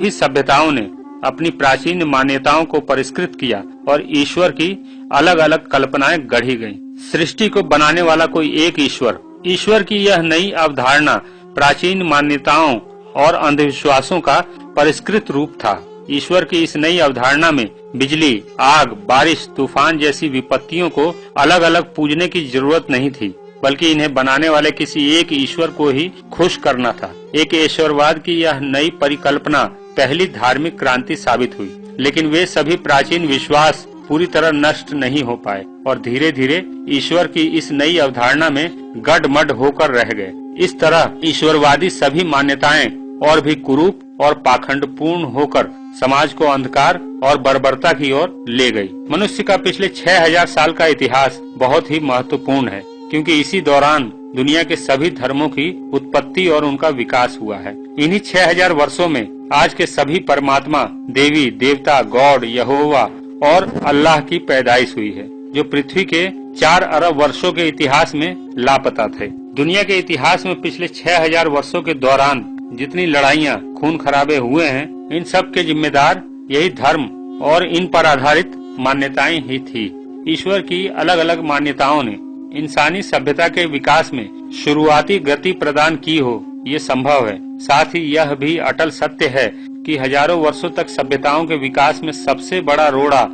सभी सभ्यताओं ने अपनी प्राचीन मान्यताओं को परिष्कृत किया और ईश्वर की अलग अलग कल्पनाएं गढ़ी गईं। सृष्टि को बनाने वाला कोई एक ईश्वर की यह नई अवधारणा प्राचीन मान्यताओं और अंधविश्वासों का परिष्कृत रूप था। ईश्वर की इस नई अवधारणा में बिजली, आग, बारिश, तूफान जैसी विपत्तियों को अलग अलग पूजने की जरूरत नहीं थी, बल्कि इन्हें बनाने वाले किसी एक ईश्वर को ही खुश करना था। एक ईश्वरवाद की यह नई परिकल्पना पहली धार्मिक क्रांति साबित हुई, लेकिन वे सभी प्राचीन विश्वास पूरी तरह नष्ट नहीं हो पाए और धीरे धीरे ईश्वर की इस नई अवधारणा में गडमड होकर रह गए। इस तरह ईश्वरवादी सभी मान्यताएं और भी कुरूप और पाखंडपूर्ण होकर समाज को अंधकार और बर्बरता की ओर ले गई। मनुष्य का पिछले 6000 साल का इतिहास बहुत ही महत्वपूर्ण है, क्योंकि इसी दौरान दुनिया के सभी धर्मों की उत्पत्ति और उनका विकास हुआ है। इन्हीं 6000 वर्षों में आज के सभी परमात्मा, देवी देवता, गॉड, यहोवा और अल्लाह की पैदाइश हुई है, जो पृथ्वी के 4 अरब वर्षों के इतिहास में लापता थे। दुनिया के इतिहास में पिछले 6000 वर्षों के दौरान जितनी लड़ाइयाँ, खून खराबे हुए हैं, इन सब के जिम्मेदार यही धर्म और इन पर आधारित मान्यताएं ही थी। ईश्वर की अलग अलग मान्यताओं ने इंसानी सभ्यता के विकास में शुरुआती गति प्रदान की हो, ये संभव है। साथ ही यह भी अटल सत्य है कि हजारों वर्षों तक सभ्यताओं के विकास में सबसे बड़ा रोड़ा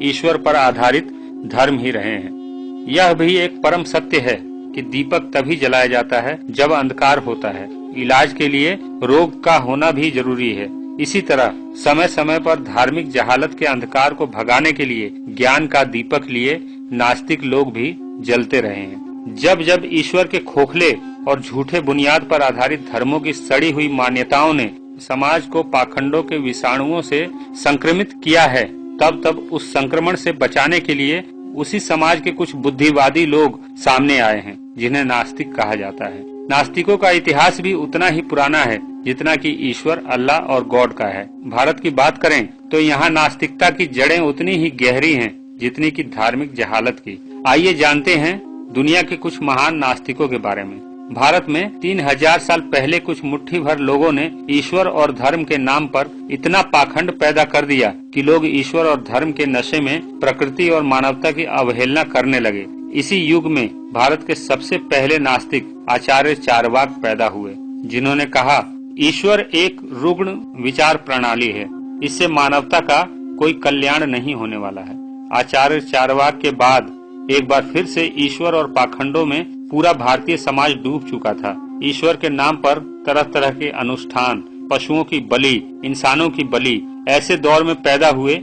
ईश्वर पर आधारित धर्म ही रहे हैं। यह भी एक परम सत्य है कि दीपक तभी जलाया जाता है जब अंधकार होता है। इलाज के लिए रोग का होना भी जरूरी है। इसी तरह समय समय पर धार्मिक जहालत के अंधकार को भगाने के लिए ज्ञान का दीपक लिए नास्तिक लोग भी जलते रहे हैं। जब जब ईश्वर के खोखले और झूठे बुनियाद पर आधारित धर्मों की सड़ी हुई मान्यताओं ने समाज को पाखंडों के विषाणुओं से संक्रमित किया है, तब तब उस संक्रमण से बचाने के लिए उसी समाज के कुछ बुद्धिवादी लोग सामने आए हैं, जिन्हें नास्तिक कहा जाता है। नास्तिकों का इतिहास भी उतना ही पुराना है जितना कि ईश्वर, अल्लाह और गॉड का है। भारत की बात करें तो यहाँ नास्तिकता की जड़ें उतनी ही गहरी हैं जितनी कि धार्मिक जहालत की। आइए जानते हैं दुनिया के कुछ महान नास्तिकों के बारे में। भारत में 3000 साल पहले कुछ मुट्ठी भर लोगों ने ईश्वर और धर्म के नाम पर इतना पाखंड पैदा कर दिया कि लोग ईश्वर और धर्म के नशे में प्रकृति और मानवता की अवहेलना करने लगे। इसी युग में भारत के सबसे पहले नास्तिक आचार्य चारवाक पैदा हुए, जिन्होंने कहा ईश्वर एक रुग्ण विचार प्रणाली है, इससे मानवता का कोई कल्याण नहीं होने वाला है। आचार्य चारवाक के बाद एक बार फिर से ईश्वर और पाखंडों में पूरा भारतीय समाज डूब चुका था। ईश्वर के नाम पर तरह तरह के अनुष्ठान, पशुओं की बलि, इंसानों की बलि, ऐसे दौर में पैदा हुए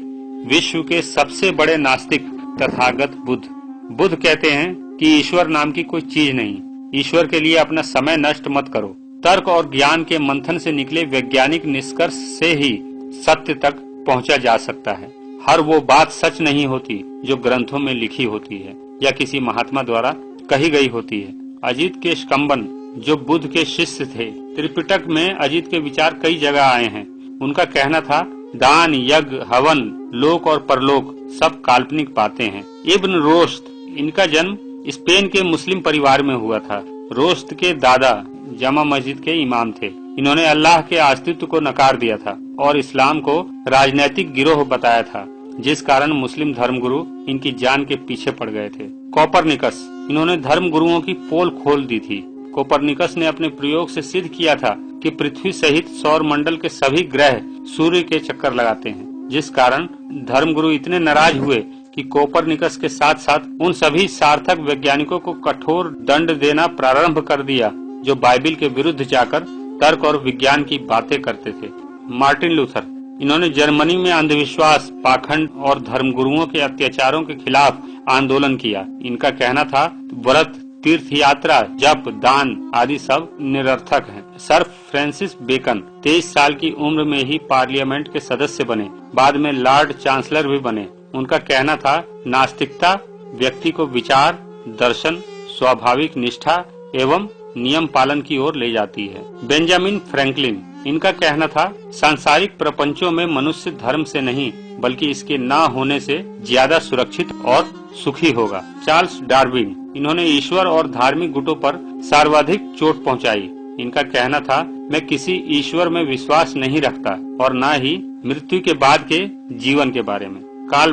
विश्व के सबसे बड़े नास्तिक तथागत बुद्ध कहते हैं कि ईश्वर नाम की कोई चीज नहीं। ईश्वर के लिए अपना समय नष्ट मत करो। तर्क और ज्ञान के मंथन से निकले वैज्ञानिक निष्कर्ष से ही सत्य तक पहुंचा जा सकता है। हर वो बात सच नहीं होती जो ग्रंथों में लिखी होती है या किसी महात्मा द्वारा कही गई होती है। अजित के स्कंबन जो बुद्ध के शिष्य थे, त्रिपिटक में अजित के विचार कई जगह आए हैं। उनका कहना था दान, यज्ञ, हवन, लोक और परलोक सब काल्पनिक बातें हैं। इब्न रोश्त, इनका जन्म स्पेन के मुस्लिम परिवार में हुआ था। रोश्त के दादा जमा मस्जिद के इमाम थे। इन्होंने अल्लाह के अस्तित्व को नकार दिया था और इस्लाम को राजनैतिक गिरोह बताया था, जिस कारण मुस्लिम धर्मगुरु इनकी जान के पीछे पड़ गए थे। कोपरनिकस, इन्होंने धर्मगुरुओं की पोल खोल दी थी। कोपरनिकस ने अपने प्रयोग से सिद्ध किया था कि पृथ्वी सहित सौर मंडल के सभी ग्रह सूर्य के चक्कर लगाते हैं, जिस कारण धर्मगुरु इतने नाराज हुए कि कोपरनिकस के साथ साथ उन सभी सार्थक वैज्ञानिकों को कठोर दंड देना प्रारंभ कर दिया जो बाइबिल के विरुद्ध जाकर तर्क और विज्ञान की बातें करते थे। मार्टिन लूथर, इन्होंने जर्मनी में अंधविश्वास, पाखंड और धर्मगुरुओं के अत्याचारों के खिलाफ आंदोलन किया। इनका कहना था व्रत, तीर्थ यात्रा, जप, दान आदि सब निरर्थक हैं। सर फ्रांसिस बेकन 23 साल की उम्र में ही पार्लियामेंट के सदस्य बने, बाद में लॉर्ड चांसलर भी बने। उनका कहना था नास्तिकता व्यक्ति को विचार, दर्शन, स्वाभाविक निष्ठा एवं नियम पालन की ओर ले जाती है। बेंजामिन फ्रैंकलिन, इनका कहना था सांसारिक प्रपंचों में मनुष्य धर्म से नहीं बल्कि इसके न होने से ज्यादा सुरक्षित और सुखी होगा। चार्ल्स डार्विन, इन्होंने ईश्वर और धार्मिक गुटों पर सर्वाधिक चोट पहुंचाई। इनका कहना था, मैं किसी ईश्वर में विश्वास नहीं रखता और न ही मृत्यु के बाद के जीवन के बारे में। कार्ल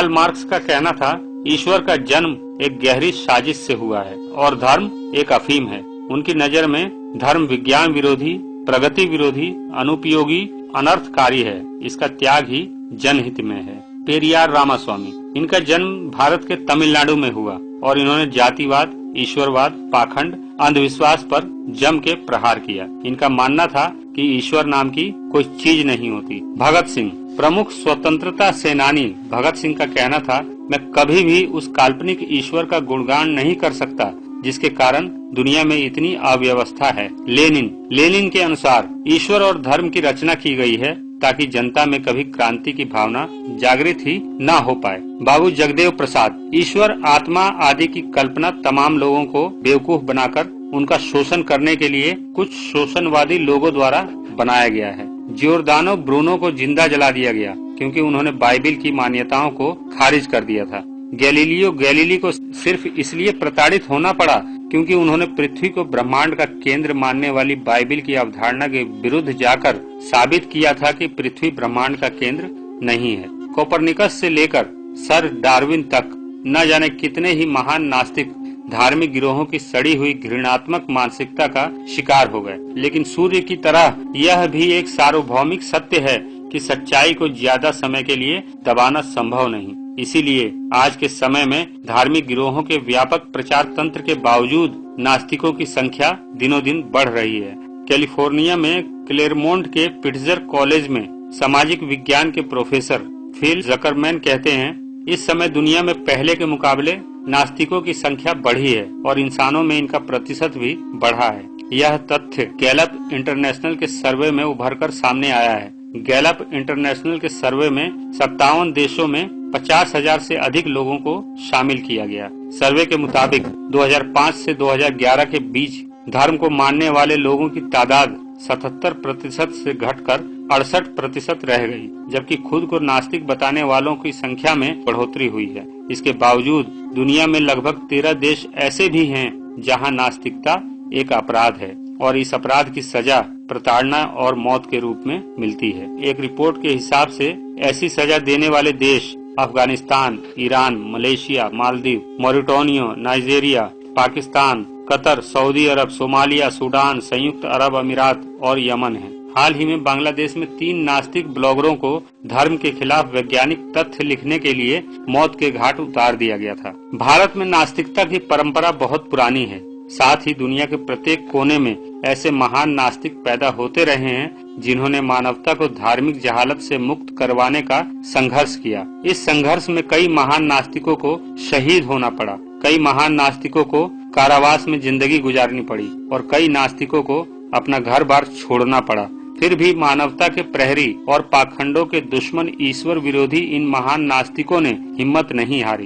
मार्क्स का कहना था, ईश्वर का जन्म एक गहरी साजिश से हुआ है और धर्म एक अफीम है। उनकी नजर में धर्म विज्ञान विरोधी, प्रगति विरोधी, अनुपयोगी, अनर्थकारी है। इसका त्याग ही जनहित में है। पेरियार रामास्वामी, इनका जन्म भारत के तमिलनाडु में हुआ और इन्होंने जातिवाद, ईश्वरवाद, पाखंड, अंधविश्वास पर जम के प्रहार किया। इनका मानना था कि ईश्वर नाम की कोई चीज नहीं होती। भगत सिंह, प्रमुख स्वतंत्रता सेनानी भगत सिंह का कहना था, मैं कभी भी उस काल्पनिक ईश्वर का गुणगान नहीं कर सकता जिसके कारण दुनिया में इतनी अव्यवस्था है। लेनिन के अनुसार ईश्वर और धर्म की रचना की गई है ताकि जनता में कभी क्रांति की भावना जागृत ही न हो पाए। बाबू जगदेव प्रसाद, ईश्वर, आत्मा आदि की कल्पना तमाम लोगों को बेवकूफ बनाकर उनका शोषण करने के लिए कुछ शोषणवादी लोगों द्वारा बनाया गया है। जियोर्दानो ब्रूनो को जिंदा जला दिया गया क्योंकि उन्होंने बाइबिल की मान्यताओं को खारिज कर दिया था। गैलीलियो गैलीली को सिर्फ इसलिए प्रताड़ित होना पड़ा क्योंकि उन्होंने पृथ्वी को ब्रह्मांड का केंद्र मानने वाली बाइबिल की अवधारणा के विरुद्ध जाकर साबित किया था कि पृथ्वी ब्रह्मांड का केंद्र नहीं है। कोपरनिकस से लेकर सर डार्विन तक न जाने कितने ही महान नास्तिक धार्मिक गिरोहों की सड़ी हुई घृणात्मक मानसिकता का शिकार हो गए। लेकिन सूर्य की तरह यह भी एक सार्वभौमिक सत्य है कि सच्चाई को ज्यादा समय के लिए दबाना संभव नहीं। इसीलिए आज के समय में धार्मिक गिरोहों के व्यापक प्रचार तंत्र के बावजूद नास्तिकों की संख्या दिनों दिन बढ़ रही है। कैलिफोर्निया में क्लेरमोंट के पिट्जर कॉलेज में सामाजिक विज्ञान के प्रोफेसर फिल जकरमैन कहते हैं, इस समय दुनिया में पहले के मुकाबले नास्तिकों की संख्या बढ़ी है और इंसानों में इनका प्रतिशत भी बढ़ा है। यह तथ्य गैलप इंटरनेशनल के सर्वे में उभरकर सामने आया है। गैलप इंटरनेशनल के सर्वे में 57 देशों में 50,000 से अधिक लोगों को शामिल किया गया। सर्वे के मुताबिक 2005 से 2011 के बीच धर्म को मानने वाले लोगों की तादाद 77% से घटकर 68% रह गई, जबकि खुद को नास्तिक बताने वालों की संख्या में बढ़ोतरी हुई है। इसके बावजूद दुनिया में लगभग 13 देश ऐसे भी हैं जहां नास्तिकता एक अपराध है और इस अपराध की सजा प्रताड़ना और मौत के रूप में मिलती है। एक रिपोर्ट के हिसाब से ऐसी सजा देने वाले देश Afghanistan, Iran, Malaysia, Maldives, Mauritania, Nigeria, Pakistan, Qatar, Saudi Arab, Somalia, Sudan, संयुक्त अरब अमीरात और यमन है। हाल ही में बांग्लादेश में 3 नास्तिक ब्लॉगरों को धर्म के खिलाफ वैज्ञानिक तथ्य लिखने के लिए मौत के घाट उतार दिया गया था। भारत में नास्तिकता की परंपरा बहुत पुरानी है। साथ ही दुनिया के प्रत्येक कोने में ऐसे महान नास्तिक पैदा होते रहे हैं जिन्होंने मानवता को धार्मिक जहालत से मुक्त करवाने का संघर्ष किया। इस संघर्ष में कई महान नास्तिकों को शहीद होना पड़ा, कई महान नास्तिकों को कारावास में जिंदगी गुजारनी पड़ी और कई नास्तिकों को अपना घर बार छोड़ना पड़ा। फिर भी मानवता के प्रहरी और पाखंडों के दुश्मन ईश्वर विरोधी इन महान नास्तिकों ने हिम्मत नहीं हारी।